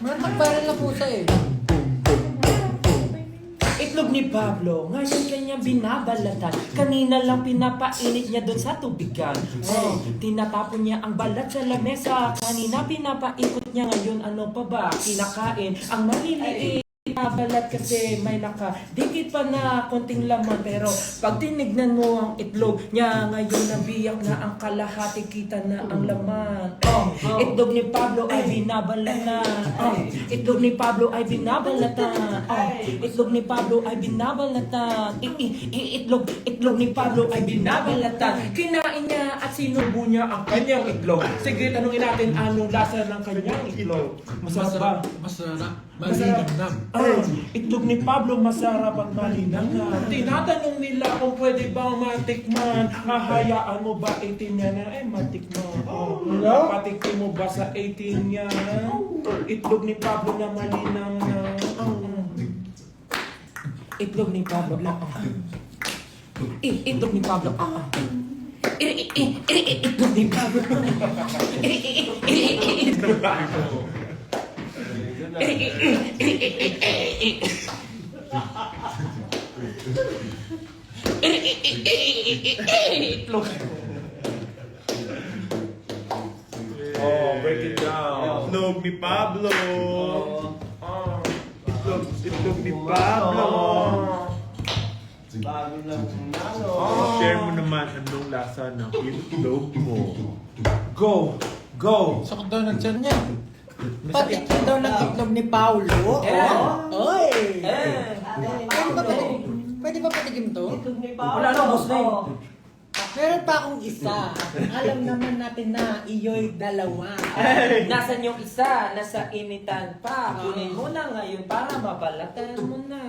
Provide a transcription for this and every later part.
Nagpapara na pusa eh. Itlog ni Pablo, ngayon kanya binabalatan. Kanina lang pinapainit niya doon sa tubigan. Tinatapon niya ang balat sa lamesa. Kanina pinapaikot niya, ngayon ano pa ba? Kinakain ang maliliit. Balat kasi may dikit pa na konting laman, pero pag tinignan mo ang itlog niya ngayon, nabiyak na ang kalahati, kita na ang laman. Itlog ni Pablo ay binabalatan. Itlog ni Pablo ay binabalatan. Itlog ni Pablo ay binabalatan. Itlog ni Pablo ay binabalatan. Kinain niya at sinubo niya ang kanyang itlog. Sige, tanungin natin anong lasa ng kanyang itlog. Masarap ba? Masarap. Malinamnam. Itlog ni Pablo masarap at malinamnam. Tinatanong nila kung pwede bang matikman. Hahayaan mo ba 18 niya na? Matikman. Patikin mo ba sa 18 niya? Itlog ni Pablo na malinamnam. Itlog ni Pablo. Itlog ni Pablo. Itlog ni Pablo. Itlog. Break it down. Itlog ni Pablo. Itlog ni Pablo. Bago lang nalo. Share mo naman anong lasa ng itlog mo. Go! Go! Sakot daw ng tiyan niya. Patikin daw ng itlog ni Paulo. Oy! Pwede ba patikim to? Itlog ni Paolo. Wala na, boss na yun. Meron pa akong isa. Alam naman natin na iyo'y dalawa. Nasaan yung isa? Nasa initan pa. Kunin mo na ngayon para mabalatan mo na.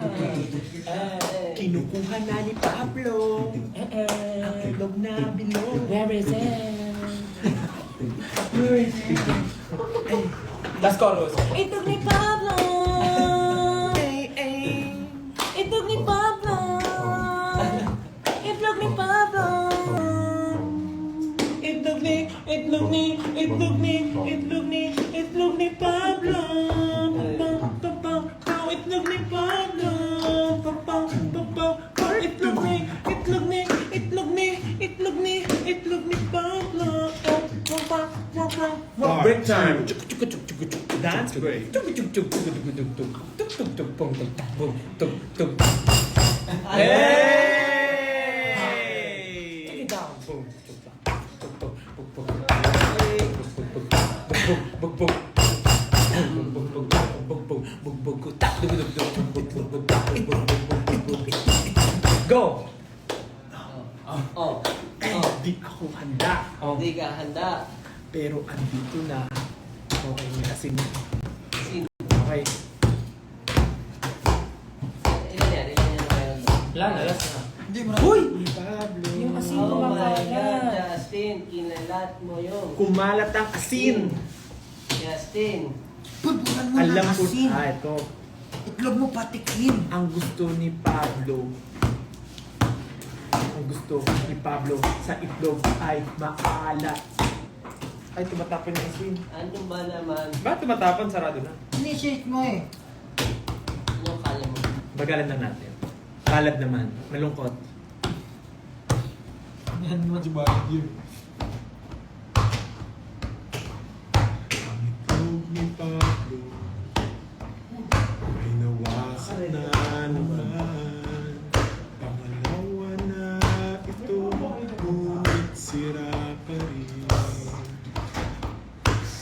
Kinukuha na ni Pablo. Ang itlog na bilog. Where is it? Last chorus. Itlog ni Pablo. Itlog ni Pablo. Itlog ni Pablo. Itlog ni Pablo. Itlog ni Pablo. Itlog ni Pablo. Break time. Dance break. Take it down. Go! Di ako handa. Hindi ka handa. Pero andito na. Okay, may asin. Asin. Okay. Ilan yan? Ilan yan ngayon? Last na. Hindi mo na. Uy! Pablo. Yung asin Oh my God, kumakalat. Justin, kinalat mo yun. Kumalat ang asin. Justin. Pagbukan mo Alam ng ko. asin. Ito. Itlog mo patikim. Ang gusto ni Pablo. Ang gusto ni Pablo sa itlog ay maalat. Ay, tumatapon yung asin. Ano ba naman? Bakit tumatapon? Sarado na. Initiate mo eh. Ano kala mo? Bagalan na natin. Kalad naman. Malungkot. Yan naman si Bakit yun. Ang itlog ni Pablo ay nawasak na naman. Pangalawa na ito, ngunit sira pa rin.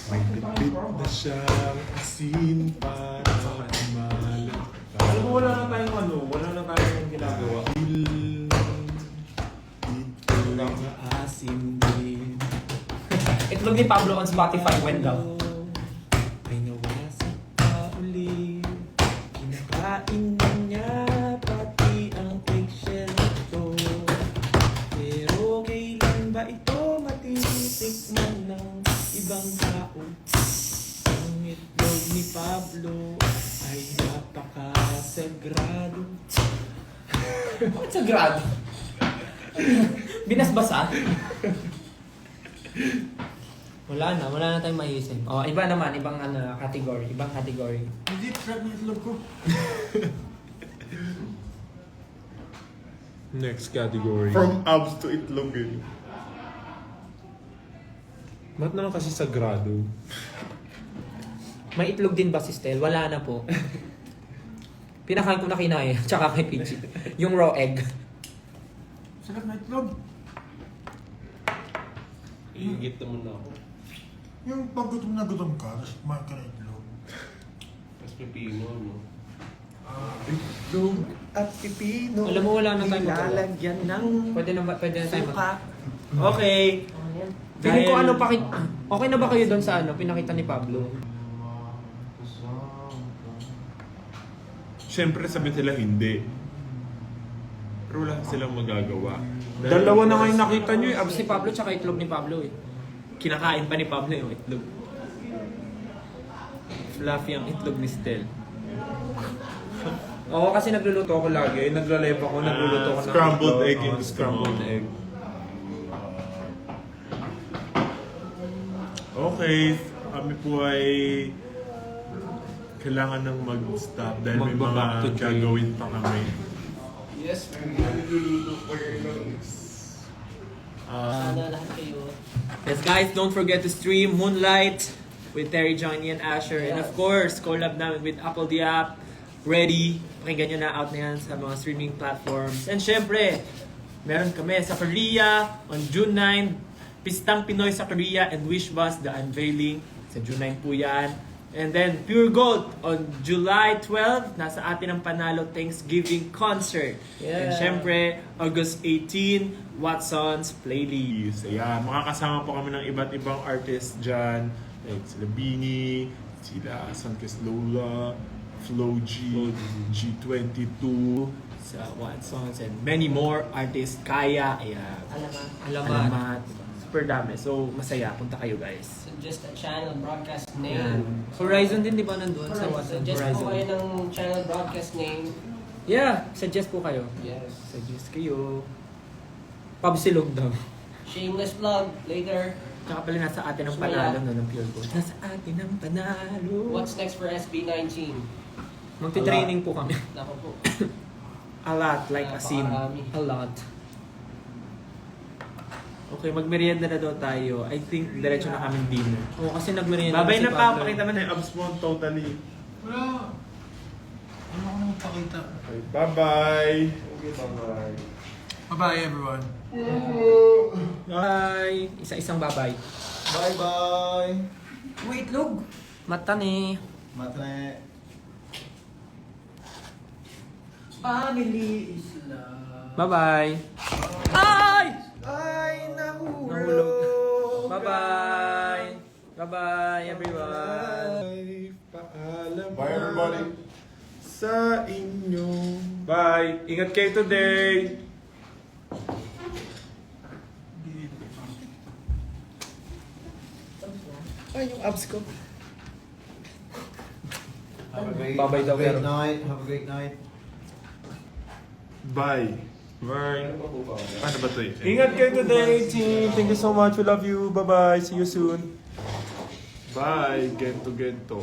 May tipid na siyang asin para malat pa. Alam mo, wala na tayong ginagawa. Ito na asin din. Itlog ni Pablo on Spotify went down. Ay nawasak pa uli. Kinakain na niya pati ang eggshell ito. Pero kailan ba ito matitikman ng ibang tao? Ang itlog ni Pablo ay napakasagrado. Bakit sa grado? Binasbasan? Wala Wala na tayong maisip. Oh, iba naman, ibang category. Hindi, trap na itlog ko. Next category. From abs to itlog eh. Ba't naman kasi sagrado? May itlog din ba si Stel? Wala na po. Pinakain ko na kinaya, tsaka kay Pichi. Yung raw egg. Sarap na itlog. Iigit naman ako. Yung pag gutom na gutom ka, tapos kumain ka na itlog. Mas pipino, no? Itlog at pipino. Alam mo, wala na tayong magawa. Ilalagyan ng Pwede na tayo suka. Okay. Feeling ko okay na ba kayo doon sa pinakita ni Pablo? Siyempre sabi sila hindi. Pero wala silang magagawa. Dalawa na ngayon nakita nyo eh. Abs ni Pablo tsaka itlog ni Pablo eh. Kinakain pa ni Pablo yung itlog. Fluffy ang itlog ni Stel. Oo, kasi nagluluto ako lagi. Naglaleva ako, nagluluto ako ng Scrambled itlog. egg Oo, in scrambled strong. egg. Okay, kami po ay kailangan ng mag-stop dahil may Magbaback to mga train. gagawin pa kami. Yes, sana lahat kayo. Yes guys, don't forget to stream Moonlight with Terry, Johnny, and Asher. And of course, collab namin with Apple the App. Ready. Pakinggan nyo na, out na yan sa mga streaming platforms. And syempre, meron kami sa Korea on June 9. Pistang Pinoy sa Korea and Wish Bus, the unveiling. Sa June 9 po yan. And then Pure Gold on July 12. Nasa atin ang Panalo Thanksgiving Concert. And syempre, August 18, Watson's Playlist. Ayan, makakasama po kami ng iba't ibang artists dyan. Like sila Bini, sila Sunkist Lola, Flo G, G22. Sa Watson's and many more artists. Kaya, ayan. Alamat. Super dami. So, masaya. Punta kayo guys. Suggest a channel broadcast Ayan. name. Horizon din, di ba nandun sa Watson? Suggest po kayo Horizon. ng channel broadcast name. Yeah, suggest po kayo. Yes. Suggest kayo. Pabsilog daw. Shameless plug later. Tsaka pala nasa atin ang Sumaya. panalo no, ng Pure Gold. Nasa atin ang panalo. What's next for SB19? Magti-training po kami. Nako po. A lot, like asin. Napakarami. A lot. Okay, magmerienda na daw tayo. I think diretso na kami dinner. Oo, kasi nagmerienda Babay si na pa, Pablo. pakita mo na yung abs mo totally. Wala. Ano ko naman pakita? Okay, bye-bye. Bye-bye everyone. Bye! Isa-isang babay. Bye-bye! Wait, log! Mata ni. Matre. Family is love. Bye-bye! Ay! Ay, Nahulog. nahulog. Bye-bye! Bye-bye, everyone! Paalam Bye everybody! sa inyo. Bye! Ingat kayo today! Ay, yung abs ko. Have a great, Bye-bye daw, pero- night. Have a great night. Bye! Bye! Paano ba ito eh? Ingat kayo today, team. Thank you so much. We love you. Bye-bye. See you soon. Bye! Gento.